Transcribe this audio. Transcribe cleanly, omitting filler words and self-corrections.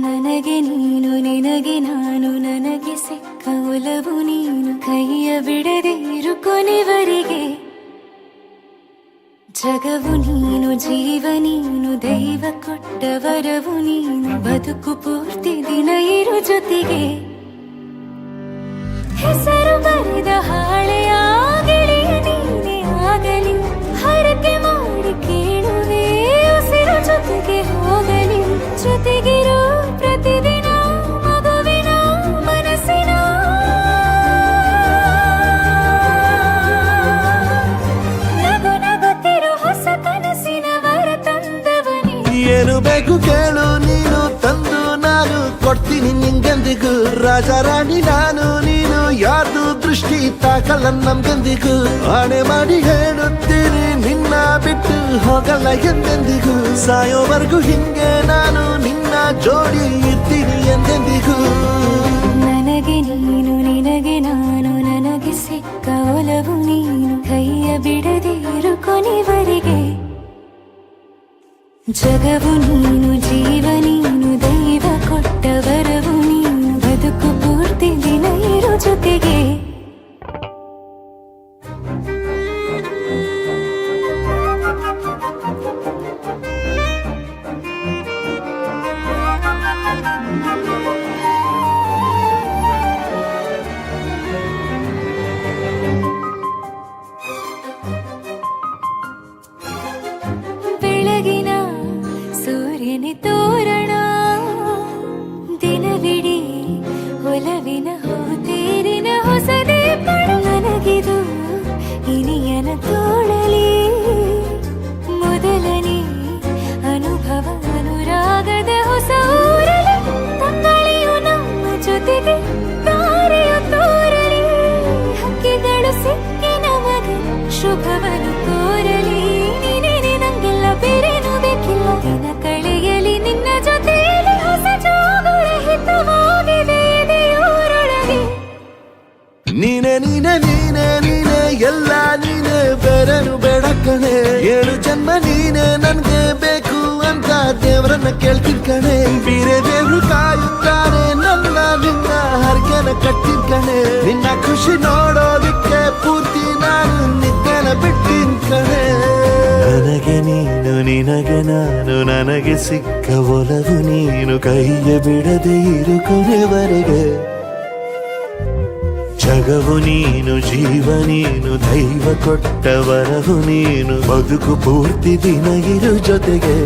ನನಗೆ ನೀನು ನಿನಗೆ ನಾನು ನನಗೆ ಸಿಕ್ಕ ಒಲವು ನೀನು ಕೈಯ ಬಿಡದೆ ಇರು ಕೊನೆವರೆಗೆ ಜಗವು ನೀನು ಜೀವ ನೀನು ದೈವ ಕೊಟ್ಟ ವರವು ನೀನು ಬದುಕು ಪೂರ್ತಿ ದಿನ ಇರು ಜೊತೆಗೆ ಹೆಸರು ಬರೆದ ಹಾಳೆಯ ಗೆಳೆಯ ನೀನೆ ಆಗಲಿ ಹರಕೆ ಮಾಡಿ ಕೇಳುವೆ ಉಸಿರು ಜೊತೆಗೆ ಹೋಗಲಿ ಜೊತೆಗಿರೋ ಪ್ರತಿದಿನ ಮಗುವಿನ ಮನಸ್ಸಿನ ನಗು ನಗುತ್ತಿರೋ ಹೊಸ ಕನಸಿನ ವರ ತಂದವನೇ ಏನು ಬೇಕು ಕೇಳು ನೀನು ತಂದು ನಾನು ಕೊಡ್ತೀನಿ ನಿಂಗೆಂದಿಗೂ ರಾಜ ರಾಣಿ ನಾನು ನೀನು ಯಾರ್ದು ದೃಷ್ಟಿ ತಾಕಲ್ಲ ನಮ್ಗೆಂದಿಗೂ ಆಣೆ ಮಾಡಿ ಹೇಳುತ್ತೀನಿ ನಿನ್ನ ಬಿಟ್ಟು ಹೋಗಲ್ಲ ಎಂದೆಂದಿಗೂ ಸಾಯೋವರೆಗೂ ಹಿಂಗೆ ನಾನು ನಿನ್ನ ಜೋಡಿ ಇರ್ತೀನಿ ಎಂದೆಂದಿಗೂ ನನಗೆ ನೀನು ನಿನಗೆ ನಾನು ನನಗೆ ಸಿಕ್ಕ ಒಲವು ನೀನು ಕೈಯ ಬಿಡದೆ ಇರು ಕೊನೆವರೆಗೆ ಜಗವು ನೀನು ಜೀವ ನೀನು ದೈವ ಕೊಟ್ಟ ವರವು ನೀನು ಬದುಕು ಪೂರ್ತಿ ದಿನ ಇರು ಜೊತೆಗೆ ಬೆಳಗಿನ ಸೂರ್ಯನೇ ತೋರಣ ದಿನವಿಡೀ ಒಲವಿನ ಹೋತೇರಿನ ಹೊಸದೇ ಪಡ ನನಗಿದು ಇನಿಯನ ತೋಳಲಿ ಮೊದಲನೇ ಅನುಭವ ಅನುರಾಗದ ಹೊಸ ಊರಲಿ ತಂಗಳಿಯು ನಮ್ಮ ಜೊತೆಗೆ ತಾರೆಯು ತೋರಲಿ ಹಕ್ಕಿಗಳು ಸಿಕ್ಕಿ ನಮಗೆ ಶುಭವನ್ನು ಕೋರಲಿ ನೀನೇನೆ ನಂಗೆಲ್ಲ ಬೇರೇನು ಬೇಕಿಲ್ಲ ದಿನ ಕಳೆಯಲಿ ನಿನ್ನ ಜೊತೆಯಲ್ಲಿ ಹೊಸ ಜೋಗುಳ ಹಿತವಾಗಿದೆ ಎದೆಯೂರೊಳಗೆ ನೀನೆ ನೀನೆ ನೀನೆ ನೀನೆ ಎಲ್ಲ ನೀನೆ ಬೇರೆನು ಬೇಡ ಕಣೆ ಏಳು ಜನ್ಮ ನೀನೆ ನನ್ಗೆ ಬೇಕು ಅಂತ ದೇವರನ್ನ ಕೇಳ್ತೀನಿ ಕಣೆ ಬೇರೆ ದೇವ್ರು ಕಾಯುತ್ತಾರೆ ನನ್ನ ನಿನ್ನ ಹರಕೆನ ಕಟ್ಟಿನ ಕಣೆ ನಿನ್ನ ಖುಷಿ ನೋಡೋದಿಕ್ಕೆ ಪೂರ್ತಿ ನಾನು ನಿದ್ದೆನ ಬಿಟ್ಟಿನ ಕಣೆ ನನಗೆ ನೀನು ನಿನಗೆ ನಾನು ನನಗೆ ಸಿಕ್ಕ ಒಲವು ನೀನು ಕೈಯ ಬಿಡದೆ ಇರು ಕೊನೆವರೆಗೆ ಜಗವು ನೀನು ಜೀವ ನೀನು ದೈವ ಕೊಟ್ಟ ವರವು ನೀನು ಬದುಕು ಪೂರ್ತಿ ದಿನ ಇರು ಜೊತೆಗೆ